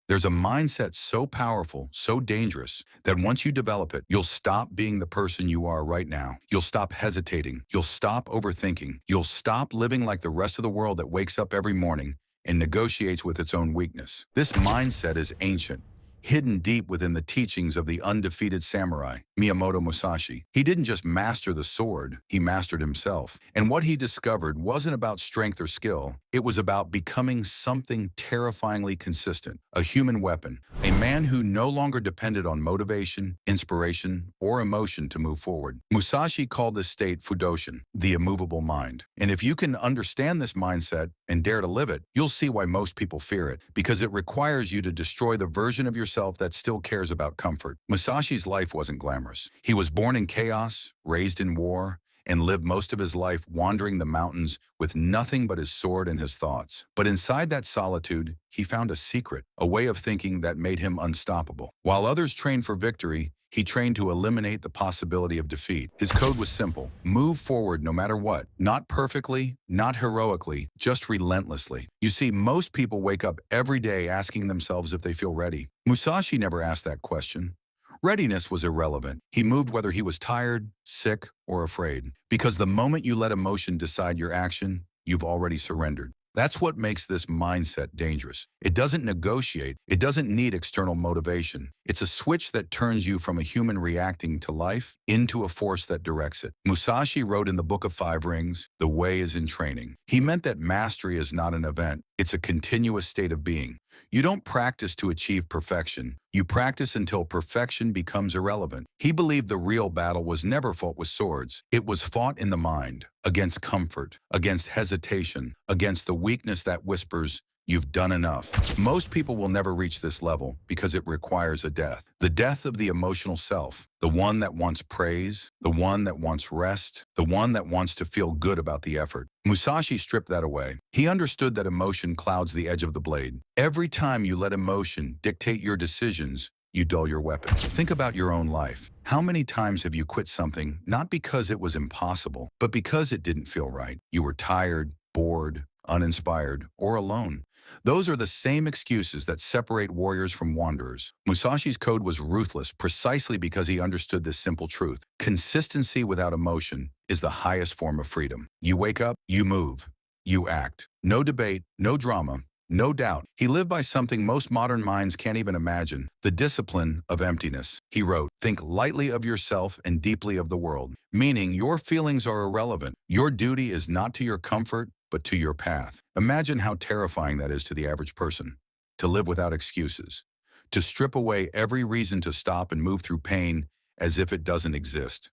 There's a mindset so powerful, so dangerous, that once you develop it, you'll stop being the person you are right now. You'll stop hesitating. You'll stop overthinking. You'll stop living like the rest of the world that wakes up every morning and negotiates with its own weakness. This mindset is ancient, hidden deep within the teachings of the undefeated samurai, Miyamoto Musashi. He didn't just master the sword, he mastered himself. And what he discovered wasn't about strength or skill, it was about becoming something terrifyingly consistent, a human weapon, a man who no longer depended on motivation, inspiration, or emotion to move forward. Musashi called this state Fudoshin, the immovable mind. And if you can understand this mindset and dare to live it, you'll see why most people fear it, because it requires you to destroy the version of yourself that still cares about comfort. Musashi's life wasn't glamorous. He was born in chaos, raised in war, and lived most of his life wandering the mountains with nothing but his sword and his thoughts. But inside that solitude, he found a secret, a way of thinking that made him unstoppable. While others trained for victory, he trained to eliminate the possibility of defeat. His code was simple: move forward no matter what. Not perfectly, not heroically, just relentlessly. You see, most people wake up every day asking themselves if they feel ready. Musashi never asked that question. Readiness was irrelevant. He moved whether he was tired, sick, or afraid. Because the moment you let emotion decide your action, you've already surrendered. That's what makes this mindset dangerous. It doesn't negotiate. It doesn't need external motivation. It's a switch that turns you from a human reacting to life into a force that directs it. Musashi wrote in the Book of Five Rings, "The way is in training." He meant that mastery is not an event. It's a continuous state of being. You don't practice to achieve perfection. You practice until perfection becomes irrelevant. He believed the real battle was never fought with swords. It was fought in the mind, against comfort, against hesitation, against the weakness that whispers, "You've done enough." Most people will never reach this level because it requires a death. The death of the emotional self, the one that wants praise, the one that wants rest, the one that wants to feel good about the effort. Musashi stripped that away. He understood that emotion clouds the edge of the blade. Every time you let emotion dictate your decisions, you dull your weapon. Think about your own life. How many times have you quit something not because it was impossible, but because it didn't feel right? You were tired, bored, uninspired, or alone. Those are the same excuses that separate warriors from wanderers. Musashi's code was ruthless precisely because he understood this simple truth. Consistency without emotion is the highest form of freedom. You wake up, you move, you act. No debate, no drama, no doubt. He lived by something most modern minds can't even imagine: the discipline of emptiness. He wrote, "Think lightly of yourself and deeply of the world," meaning your feelings are irrelevant. Your duty is not to your comfort, but to your path. Imagine how terrifying that is to the average person. To live without excuses. To strip away every reason to stop and move through pain as if it doesn't exist.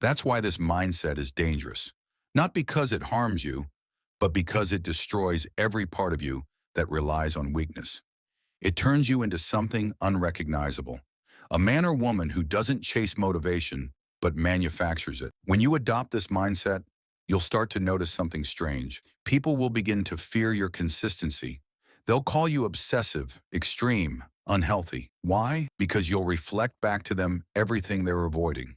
That's why this mindset is dangerous. Not because it harms you, but because it destroys every part of you that relies on weakness. It turns you into something unrecognizable. A man or woman who doesn't chase motivation, but manufactures it. When you adopt this mindset, you'll start to notice something strange. People will begin to fear your consistency. They'll call you obsessive, extreme, unhealthy. Why? Because you'll reflect back to them everything they're avoiding.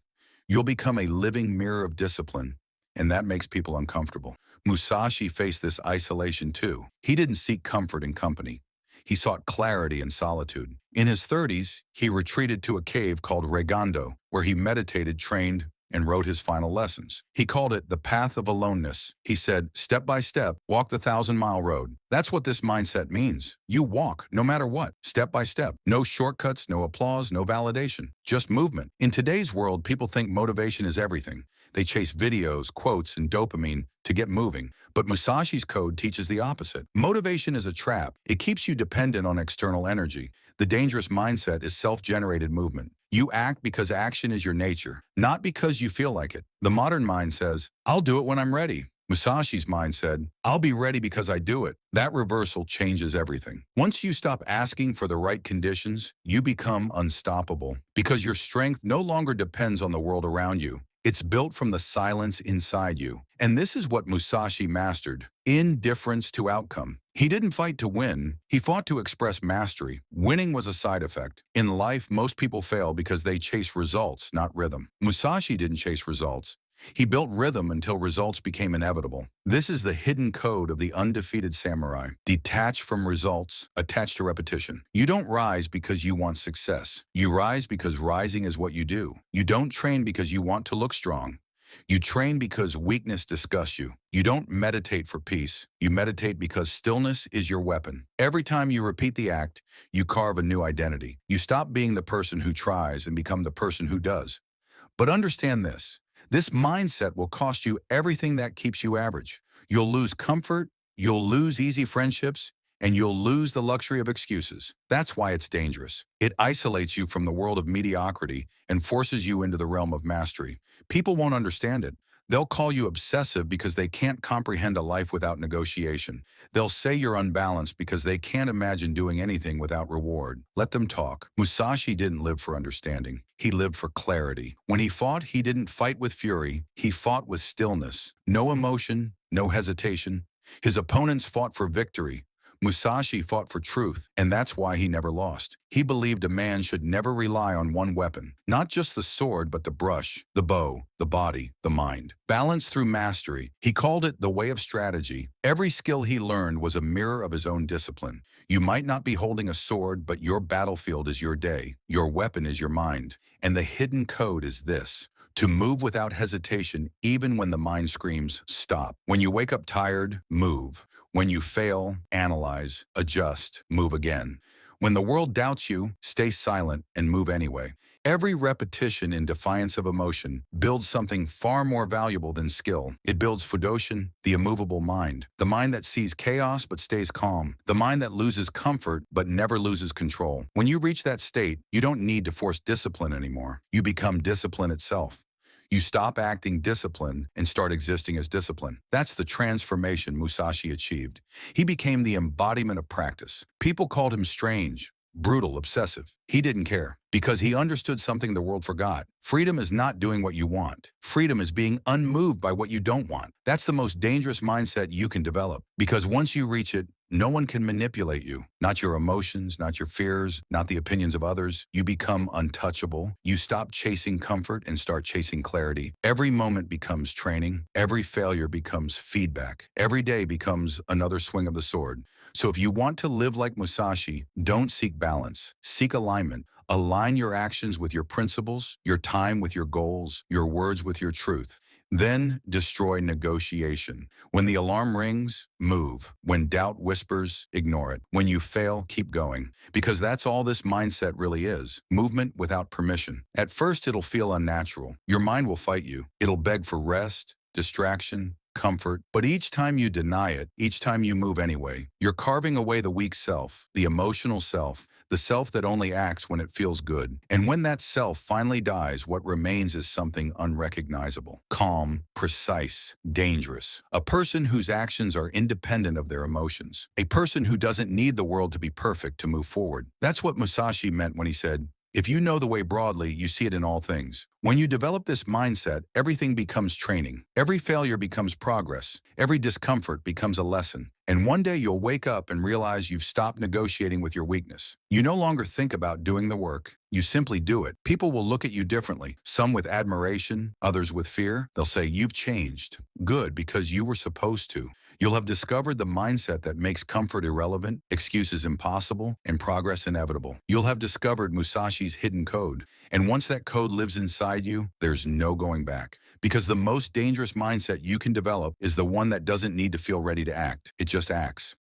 You'll become a living mirror of discipline, and that makes people uncomfortable. Musashi faced this isolation too. He didn't seek comfort in company. He sought clarity in solitude. In his 30s, he retreated to a cave called Regondo, where he meditated, trained, and wrote his final lessons. He called it the path of aloneness. He said, step by step, walk the 1,000-mile road. That's what this mindset means. You walk, no matter what, step by step. No shortcuts, no applause, no validation, just movement. In today's world, people think motivation is everything. They chase videos, quotes, and dopamine to get moving. But Musashi's code teaches the opposite. Motivation is a trap. It keeps you dependent on external energy. The dangerous mindset is self-generated movement. You act because action is your nature, not because you feel like it. The modern mind says, "I'll do it when I'm ready." Musashi's mind said, "I'll be ready because I do it." That reversal changes everything. Once you stop asking for the right conditions, you become unstoppable because your strength no longer depends on the world around you. It's built from the silence inside you. And this is what Musashi mastered: indifference to outcome. He didn't fight to win. He fought to express mastery. Winning was a side effect. In life, most people fail because they chase results, not rhythm. Musashi didn't chase results. He built rhythm until results became inevitable. This is the hidden code of the undefeated samurai. Detach from results, attached to repetition. You don't rise because you want success. You rise because rising is what you do. You don't train because you want to look strong. You train because weakness disgusts you. You don't meditate for peace. You meditate because stillness is your weapon. Every time you repeat the act, you carve a new identity. You stop being the person who tries and become the person who does. But understand this. This mindset will cost you everything that keeps you average. You'll lose comfort, you'll lose easy friendships, and you'll lose the luxury of excuses. That's why it's dangerous. It isolates you from the world of mediocrity and forces you into the realm of mastery. People won't understand it. They'll call you obsessive because they can't comprehend a life without negotiation. They'll say you're unbalanced because they can't imagine doing anything without reward. Let them talk. Musashi didn't live for understanding. He lived for clarity. When he fought, he didn't fight with fury. He fought with stillness. No emotion, no hesitation. His opponents fought for victory. Musashi fought for truth, and that's why he never lost. He believed a man should never rely on one weapon, not just the sword, but the brush, the bow, the body, the mind. Balance through mastery. He called it the way of strategy. Every skill he learned was a mirror of his own discipline. You might not be holding a sword, but your battlefield is your day. Your weapon is your mind. And the hidden code is this: to move without hesitation, even when the mind screams, stop. When you wake up tired, move. When you fail, analyze, adjust, move again. When the world doubts you, stay silent and move anyway. Every repetition in defiance of emotion builds something far more valuable than skill. It builds Fudoshin, the immovable mind. The mind that sees chaos but stays calm. The mind that loses comfort but never loses control. When you reach that state, you don't need to force discipline anymore. You become discipline itself. You stop acting disciplined and start existing as discipline. That's the transformation Musashi achieved. He became the embodiment of practice. People called him strange, brutal, obsessive. He didn't care because he understood something the world forgot. Freedom is not doing what you want. Freedom is being unmoved by what you don't want. That's the most dangerous mindset you can develop, because once you reach it, no one can manipulate you. Not your emotions, not your fears, not the opinions of others. You become untouchable. You stop chasing comfort and start chasing clarity. Every moment becomes training. Every failure becomes feedback. Every day becomes another swing of the sword. So if you want to live like Musashi, don't seek balance. Seek alignment. Align your actions with your principles, your time with your goals, your words with your truth. Then destroy negotiation. When the alarm rings, move. When doubt whispers, ignore it. When you fail, keep going. Because that's all this mindset really is. Movement without permission. At first, it'll feel unnatural. Your mind will fight you. It'll beg for rest, distraction, comfort. But each time you deny it, each time you move anyway, you're carving away the weak self, the emotional self, the self that only acts when it feels good. And when that self finally dies, what remains is something unrecognizable, calm, precise, dangerous. A person whose actions are independent of their emotions. A person who doesn't need the world to be perfect to move forward. That's what Musashi meant when he said, "If you know the way broadly, you see it in all things." When you develop this mindset, everything becomes training. Every failure becomes progress. Every discomfort becomes a lesson. And one day you'll wake up and realize you've stopped negotiating with your weakness. You no longer think about doing the work. You simply do it. People will look at you differently, some with admiration, others with fear. They'll say, "You've changed." Good, because you were supposed to. You'll have discovered the mindset that makes comfort irrelevant, excuses impossible, and progress inevitable. You'll have discovered Musashi's hidden code. And once that code lives inside you, there's no going back. Because the most dangerous mindset you can develop is the one that doesn't need to feel ready to act. It just acts.